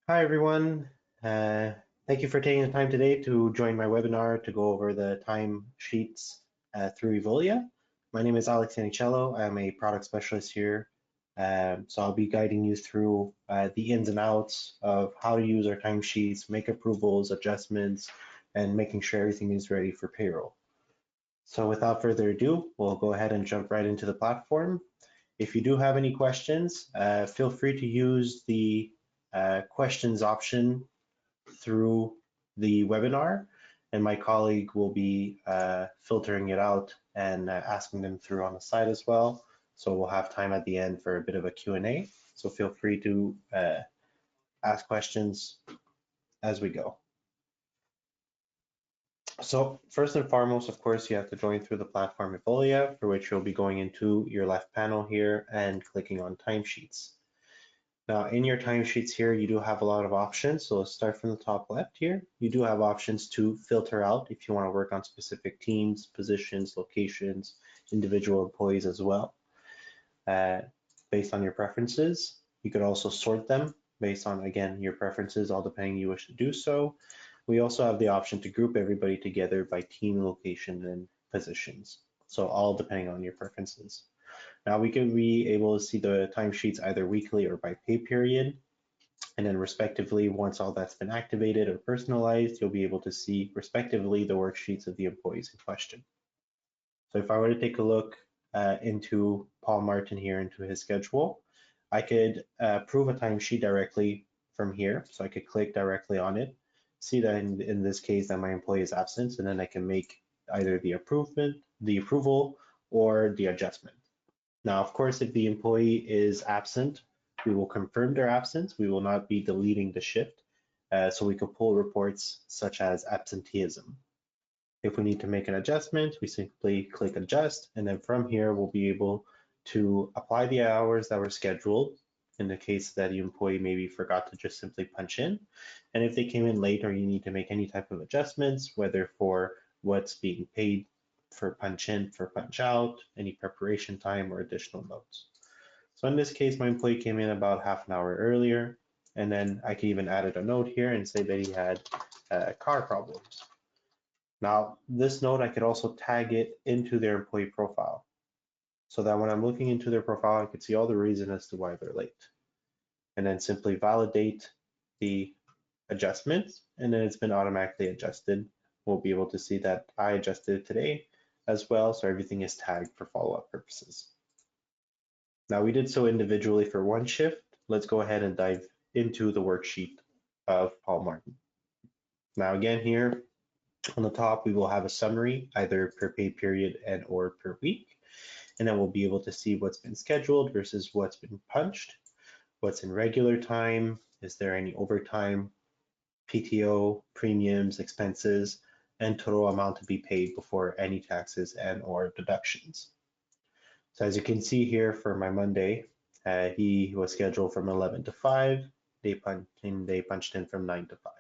Hi, everyone. Uh, Thank you for taking the time today to join my webinar to go over the time sheets through Evolia. My name is Alex Anicello. I'm a product specialist here. So I'll be guiding you through the ins and outs of how to use our timesheets, make approvals, adjustments, and making sure everything is ready for payroll. So without further ado, we'll go ahead and jump right into the platform. If you do have any questions, feel free to use the questions option through the webinar, and my colleague will be filtering it out and asking them through on the side as well. So we'll have time at the end for a bit of a Q&A. So feel free to ask questions as we go. So first and foremost, of course, you have to join through the platform Evolia, for which you'll be going into your left panel here and clicking on timesheets. Now, in your timesheets here, you do have a lot of options. So let's start from the top left here. You do have options to filter out if you want to work on specific teams, positions, locations, individual employees as well, uh, based on your preferences. You could also sort them based on, again, your preferences, all depending you wish to do so. We also have the option to group everybody together by team, location, and positions. So all depending on your preferences. Now we can be able to see the timesheets either weekly or by pay period. And then respectively, once all that's been activated or personalized, you'll be able to see respectively the worksheets of the employees in question. So if I were to take a look into Paul Martin here, into his schedule, I could approve a timesheet directly from here. So I could click directly on it, see that in this case that my employee is absent, and then I can make either the approval, or the adjustment. Now, of course, if the employee is absent, we will confirm their absence. We will not be deleting the shift. So we could pull reports such as absenteeism. If we need to make an adjustment, we simply click adjust, and then from here, we'll be able to apply the hours that were scheduled in the case that the employee maybe forgot to just simply punch in. And if they came in late or you need to make any type of adjustments, whether for what's being paid for punch in, for punch out, any preparation time or additional notes. So in this case, my employee came in about half an hour earlier, and then I could even added a note here and say that he had car problems. Now, this note, I could also tag it into their employee profile so that when I'm looking into their profile, I could see all the reason as to why they're late. And then simply validate the adjustment, and then it's been automatically adjusted. We'll be able to see that I adjusted it today as well, so everything is tagged for follow-up purposes. Now, we did so individually for one shift. Let's go ahead and dive into the worksheet of Paul Martin. Now, again, here on the top, we will have a summary, either per pay period and or per week. And then we'll be able to see what's been scheduled versus what's been punched, what's in regular time, is there any overtime, PTO, premiums, expenses, and total amount to be paid before any taxes and or deductions. So as you can see here for my Monday, he was scheduled from 11 to 5. They punched in from 9 to 5.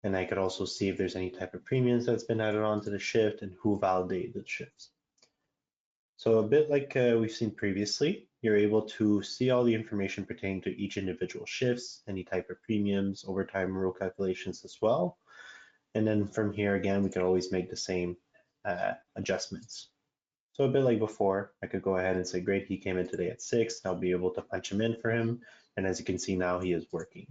And I could also see if there's any type of premiums that's been added onto the shift and who validated the shifts. So a bit like we've seen previously, you're able to see all the information pertaining to each individual shifts, any type of premiums, overtime rule calculations as well. And then from here, again, we can always make the same adjustments. So a bit like before, I could go ahead and say, great, he came in today at 6. I'll be able to punch him in for him. And as you can see now, he is working.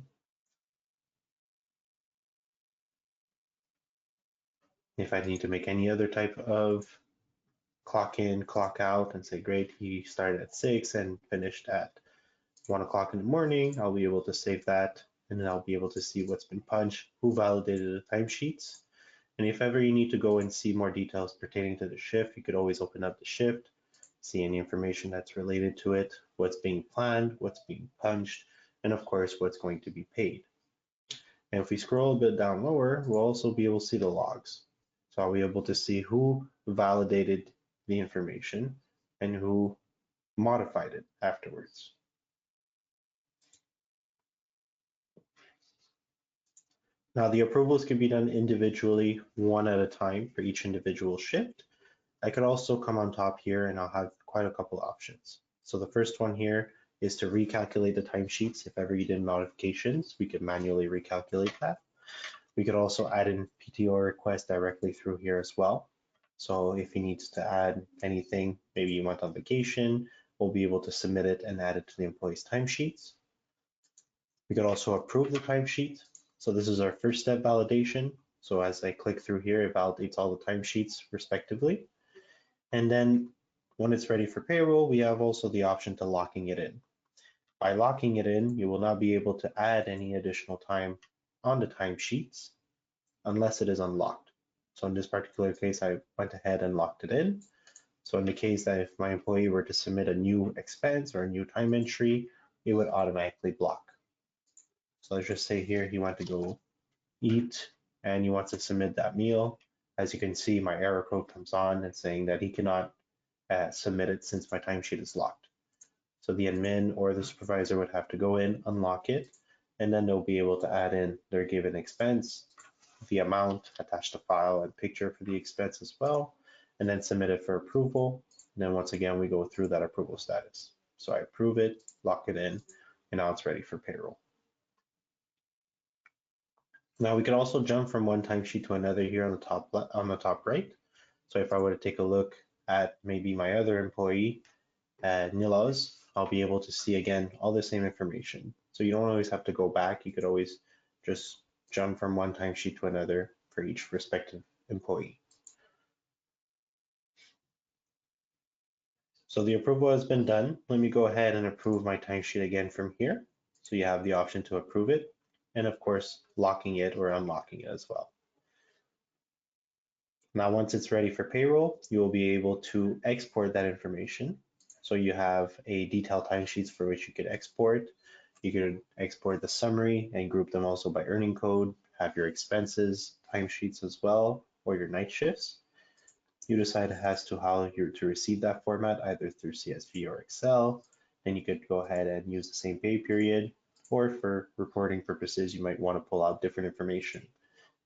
If I need to make any other type of clock in, clock out, and say, great, he started at 6 and finished at 1 o'clock in the morning, I'll be able to save that, and then I'll be able to see what's been punched, who validated the timesheets. And if ever you need to go and see more details pertaining to the shift, you could always open up the shift, see any information that's related to it, what's being planned, what's being punched, and of course, what's going to be paid. And if we scroll a bit down lower, we'll also be able to see the logs. So I'll be able to see who validated the information and who modified it afterwards. Now the approvals can be done individually, one at a time for each individual shift. I could also come on top here and I'll have quite a couple options. So the first one here is to recalculate the timesheets. If ever you did modifications, we could manually recalculate that. We could also add in PTO requests directly through here as well. So if he needs to add anything, maybe you went on vacation, we'll be able to submit it and add it to the employee's timesheets. We could also approve the timesheet. So this is our first step validation. So as I click through here, it validates all the timesheets respectively. And then when it's ready for payroll, we have also the option to locking it in. By locking it in, you will not be able to add any additional time on the timesheets unless it is unlocked. So in this particular case, I went ahead and locked it in. So in the case that if my employee were to submit a new expense or a new time entry, it would automatically block. So let's just say here he went to go eat and he wants to submit that meal. As you can see, my error code comes on and saying that he cannot submit it since my timesheet is locked. So the admin or the supervisor would have to go in, unlock it, and then they'll be able to add in their given expense, the amount, attach the file and picture for the expense as well, and then submit it for approval. And then once again, we go through that approval status. So I approve it, lock it in, and now it's ready for payroll. Now we can also jump from one timesheet to another here on the top right. So if I were to take a look at maybe my other employee, Niloz, I'll be able to see again all the same information. So you don't always have to go back. You could always just jump from one timesheet to another for each respective employee. So the approval has been done. Let me go ahead and approve my timesheet again from here. So you have the option to approve it, and of course, locking it or unlocking it as well. Now, once it's ready for payroll, you will be able to export that information. So you have a detailed timesheets for which you could export. You could export the summary and group them also by earning code, have your expenses, timesheets as well, or your night shifts. You decide as to how you're to receive that format, either through CSV or Excel. Then you could go ahead and use the same pay period, or for reporting purposes, you might want to pull out different information.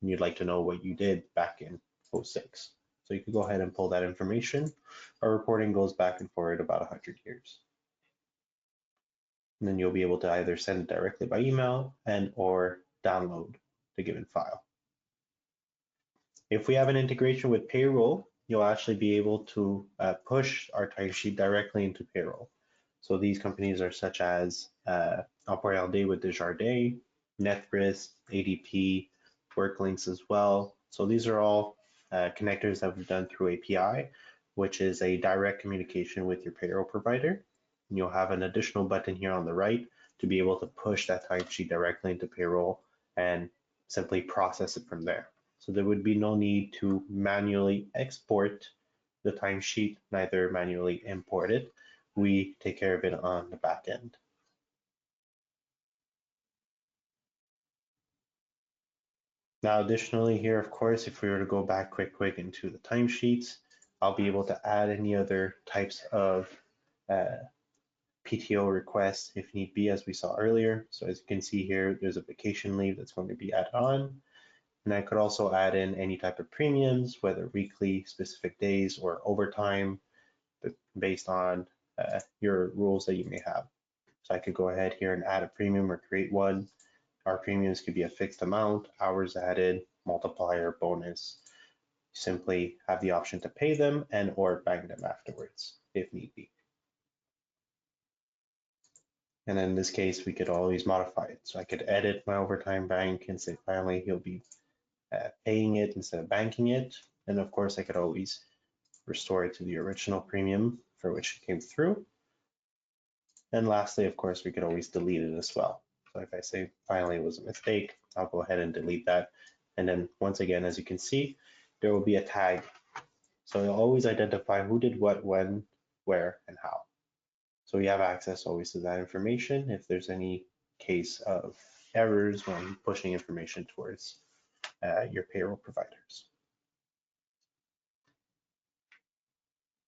And you'd like to know what you did back in 06. So you could go ahead and pull that information. Our reporting goes back and forward about 100 years. And then you'll be able to either send it directly by email and or download the given file. If we have an integration with payroll, you'll actually be able to push our timesheet directly into payroll. So these companies are such as Employeur with Desjardins, Nethris, ADP, WorkLinks as well. So these are all connectors that we've done through API, which is a direct communication with your payroll provider. And you'll have an additional button here on the right to be able to push that timesheet directly into payroll and simply process it from there. So there would be no need to manually export the timesheet, neither manually import it. We take care of it on the back end. Now, additionally here, of course, if we were to go back quick into the timesheets, I'll be able to add any other types of PTO requests if need be, as we saw earlier. So as you can see here, there's a vacation leave that's going to be added on. And I could also add in any type of premiums, whether weekly, specific days, or overtime, based on your rules that you may have. So I could go ahead here and add a premium or create one. Our premiums could be a fixed amount, hours added, multiplier, bonus. Simply have the option to pay them and or bank them afterwards if need be. And in this case, we could always modify it. So I could edit my overtime bank and say finally he'll be paying it instead of banking it. And of course, I could always restore it to the original premium for which it came through. And lastly, of course, we could always delete it as well. So if I say finally it was a mistake, I'll go ahead and delete that. And then once again, as you can see, there will be a tag. So you'll always identify who did what, when, where, and how. So you have access always to that information if there's any case of errors when pushing information towards your payroll providers.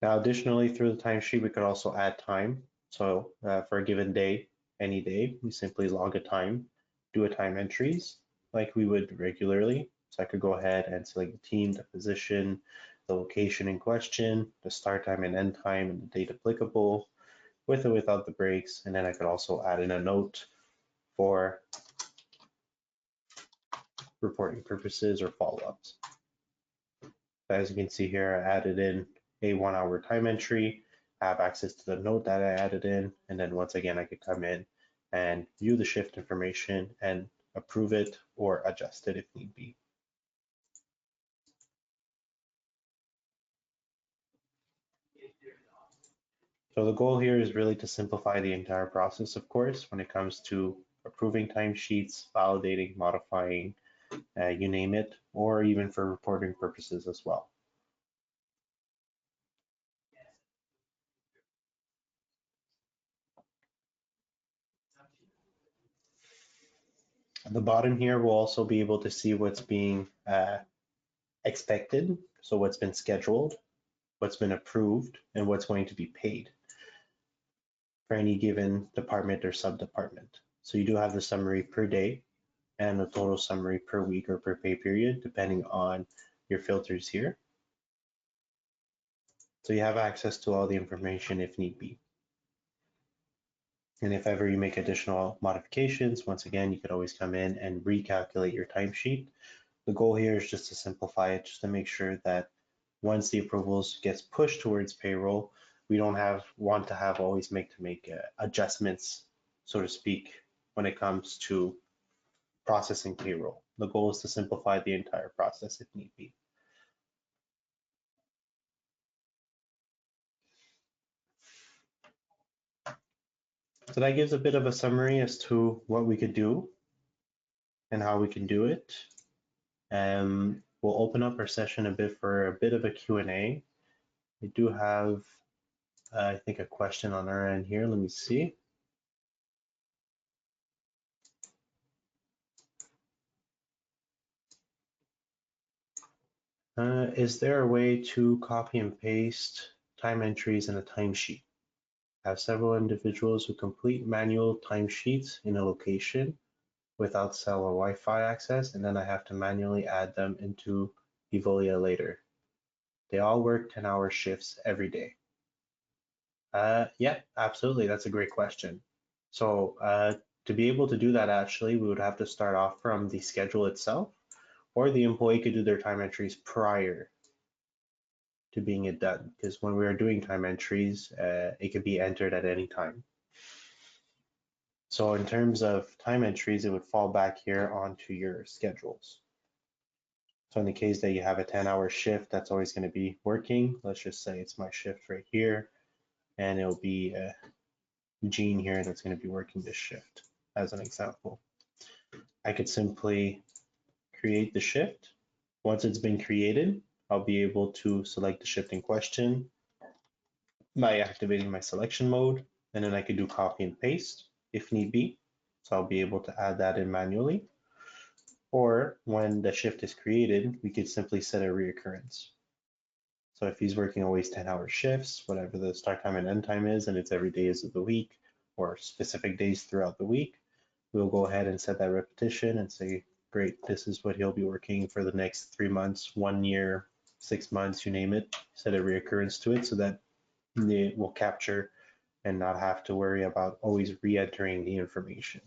Now, additionally, through the timesheet, we could also add time. So for a given day, any day, we simply log a time, do a time entries like we would regularly. So I could go ahead and select the team, the position, the location in question, the start time and end time, and the date applicable. with or without the breaks. And then I could also add in a note for reporting purposes or follow-ups. As you can see here, I added in a 1 hour time entry, I have access to the note that I added in, and then once again, I could come in and view the shift information and approve it or adjust it if need be. So the goal here is really to simplify the entire process, of course, when it comes to approving timesheets, validating, modifying, you name it, or even for reporting purposes as well. At the bottom here, we'll also be able to see what's being expected, so what's been scheduled, what's been approved, and what's going to be paid for any given department or sub-department. So you do have the summary per day and the total summary per week or per pay period, depending on your filters here. So you have access to all the information if need be. And if ever you make additional modifications, once again, you could always come in and recalculate your timesheet. The goal here is just to simplify it, just to make sure that once the approvals gets pushed towards payroll, we don't want to have always make adjustments, so to speak, when it comes to processing payroll. The goal is to simplify the entire process if need be. So that gives a bit of a summary as to what we could do and how we can do it. We'll open up our session a bit for a bit of a Q&A. We do have, I think, a question on our end here. Let me see. Is there a way to copy and paste time entries in a timesheet? I have several individuals who complete manual timesheets in a location without cell or Wi-Fi access, and then I have to manually add them into Evolia later. They all work 10-hour shifts every day. Yeah, absolutely. That's a great question. So to be able to do that, actually, we would have to start off from the schedule itself, or the employee could do their time entries prior to being it done. Because when we are doing time entries, it could be entered at any time. So in terms of time entries, it would fall back here onto your schedules. So in the case that you have a 10-hour shift, that's always going to be working. Let's just say it's my shift right here, and it'll be Gene here that's going to be working this shift as an example. I could simply create the shift. Once it's been created, I'll be able to select the shift in question by activating my selection mode, and then I could do copy and paste if need be. So I'll be able to add that in manually. Or when the shift is created, we could simply set a reoccurrence. So if he's working always 10-hour shifts, whatever the start time and end time is, and it's every days of the week or specific days throughout the week, we'll go ahead and set that repetition and say, great, this is what he'll be working for the next 3 months, 1 year, 6 months, you name it, set a reoccurrence to it so that it will capture and not have to worry about always re-entering the information.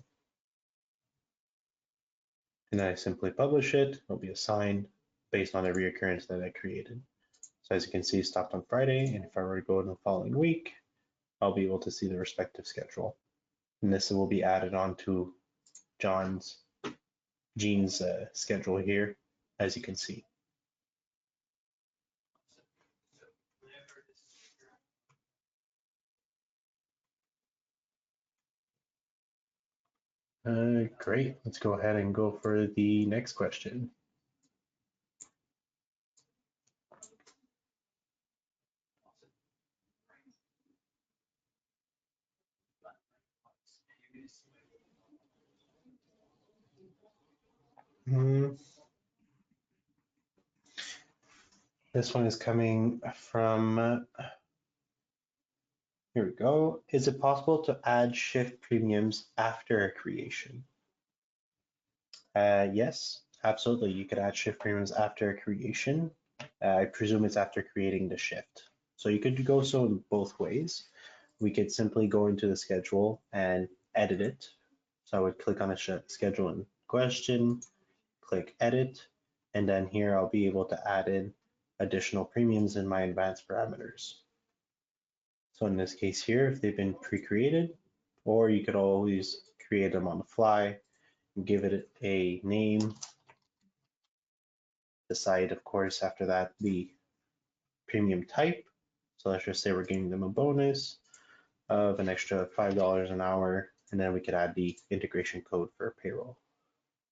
And then I simply publish it, it'll be assigned based on the reoccurrence that I created. So as you can see, it stopped on Friday, and if I were to go in the following week, I'll be able to see the respective schedule. And this will be added onto Gene's schedule here, as you can see. Great, let's go ahead and go for the next question. This one is coming from, here we go. Is it possible to add shift premiums after a creation? Yes, absolutely. You could add shift premiums after a creation. I presume it's after creating the shift. So you could go so in both ways. we could simply go into the schedule and edit it. So I would click on the schedule in question, click edit, and then here I'll be able to add in additional premiums in my advanced parameters. So in this case here, if they've been pre-created, or you could always create them on the fly, give it a name, decide, of course, after that, the premium type. So let's just say we're giving them a bonus of an extra $5 an hour, and then we could add the integration code for payroll.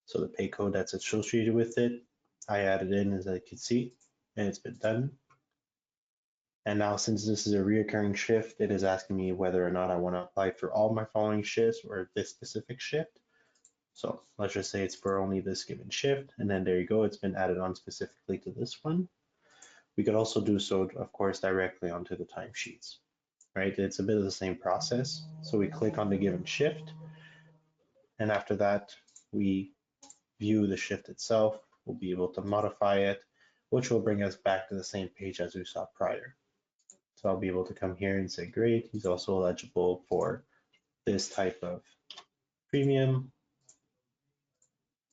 So the pay code that's associated with it, I added in as I can see, and it's been done. And now since this is a reoccurring shift, it is asking me whether or not I want to apply for all my following shifts or this specific shift. So let's just say it's for only this given shift, and then there you go, it's been added on specifically to this one. We could also do so, of course, directly onto the timesheets, right? It's a bit of the same process. So we click on the given shift, and after that, we view the shift itself. We'll be able to modify it, which will bring us back to the same page as we saw prior. So I'll be able to come here and say, great, he's also eligible for this type of premium.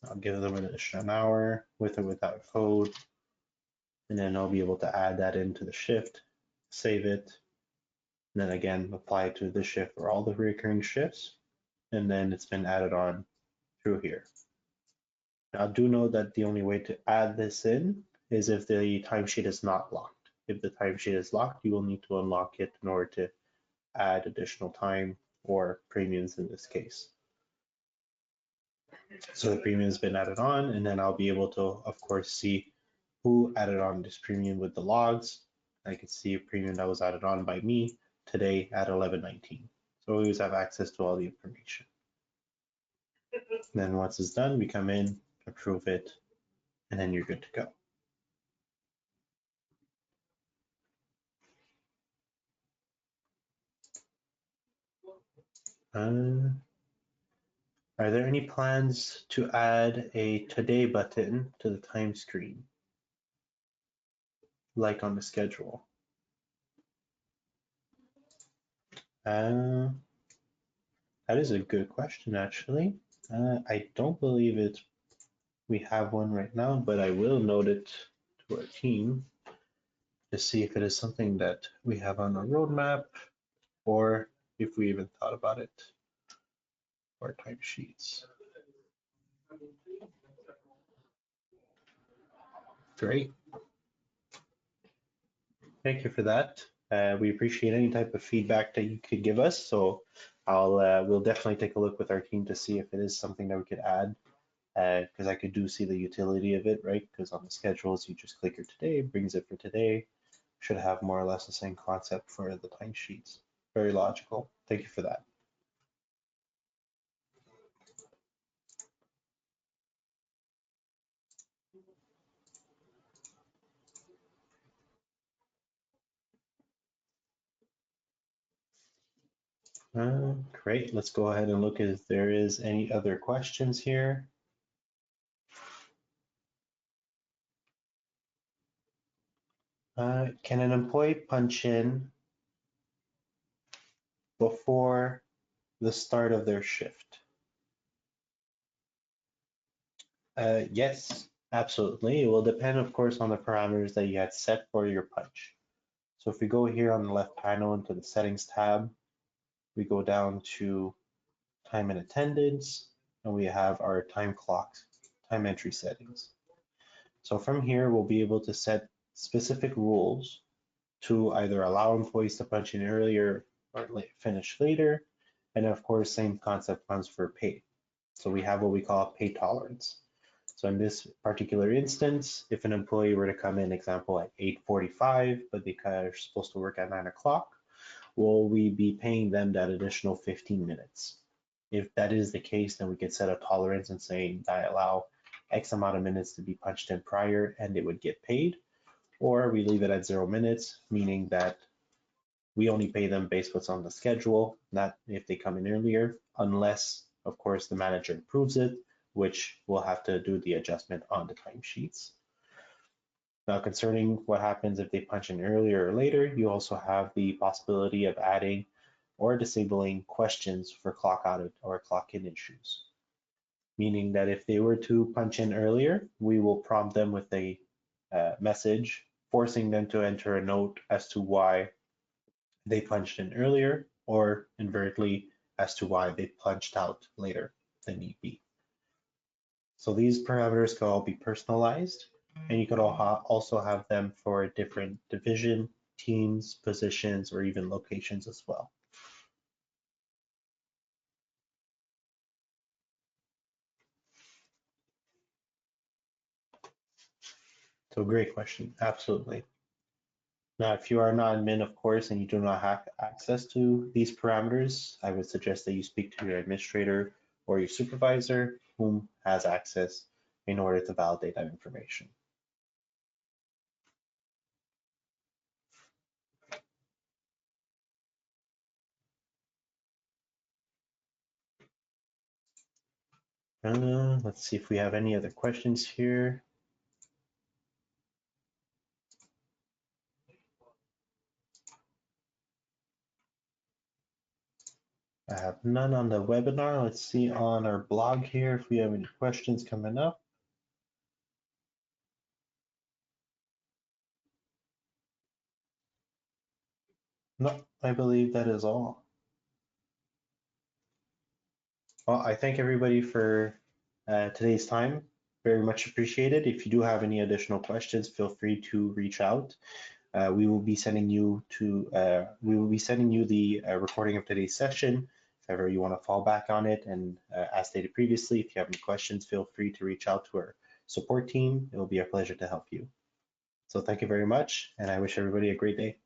I'll give them an additional hour with or without code. And then I'll be able to add that into the shift, save it, and then again, apply it to the shift for all the recurring shifts. And then it's been added on through here. Now do know that the only way to add this in is if the timesheet is not locked. If the timesheet is locked, you will need to unlock it in order to add additional time or premiums in this case. So the premium has been added on, and then I'll be able to, of course, see who added on this premium with the logs. I can see a premium that was added on by me today at 11:19. So we always have access to all the information. And then once it's done, we come in, approve it, and then you're good to go. Are there any plans to add a today button to the time screen, like on the schedule? That is a good question, actually. I don't believe we have one right now, but I will note it to our team to see if it is something that we have on our roadmap or if we even thought about it for timesheets. Great. Thank you for that. We appreciate any type of feedback that you could give us. So we'll definitely take a look with our team to see if it is something that we could add, because I do see the utility of it, right? Because on the schedules, you just click here today, it brings it for today. Should have more or less the same concept for the timesheets. Very logical. Thank you for that. Great. Let's go ahead and look if there is any other questions here. Can an employee punch in before the start of their shift? Yes, absolutely. It will depend, of course, on the parameters that you had set for your punch. So if we go here on the left panel into the settings tab, we go down to time and attendance, and we have our time clocks, time entry settings. So from here, we'll be able to set specific rules to either allow employees to punch in earlier or finish later. And of course, same concept runs for pay. So we have what we call pay tolerance. So in this particular instance, if an employee were to come in, example, at 8:45, but they are supposed to work at 9 o'clock, will we be paying them that additional 15 minutes? If that is the case, then we could set a tolerance and say I allow X amount of minutes to be punched in prior and it would get paid, or we leave it at 0 minutes, meaning that we only pay them based what's on the schedule, not if they come in earlier, unless, of course, the manager approves it, which we'll have to do the adjustment on the timesheets. Now, concerning what happens if they punch in earlier or later, you also have the possibility of adding or disabling questions for clock out or clock in issues. Meaning that if they were to punch in earlier, we will prompt them with a message forcing them to enter a note as to why they punched in earlier, or inversely as to why they punched out later than need be. So these parameters can all be personalized, and you could also have them for different division, teams, positions, or even locations as well. So great question, absolutely. Now, if you are not admin, of course, and you do not have access to these parameters, I would suggest that you speak to your administrator or your supervisor whom has access in order to validate that information. Let's see if we have any other questions here. I have none on the webinar. Let's see on our blog here if we have any questions coming up. No, I believe that is all. Well, I thank everybody for today's time. Very much appreciated. If you do have any additional questions, feel free to reach out. We will be sending you the recording of today's session. If ever you want to fall back on it, and as stated previously, if you have any questions, feel free to reach out to our support team. It will be a pleasure to help you. So thank you very much, and I wish everybody a great day.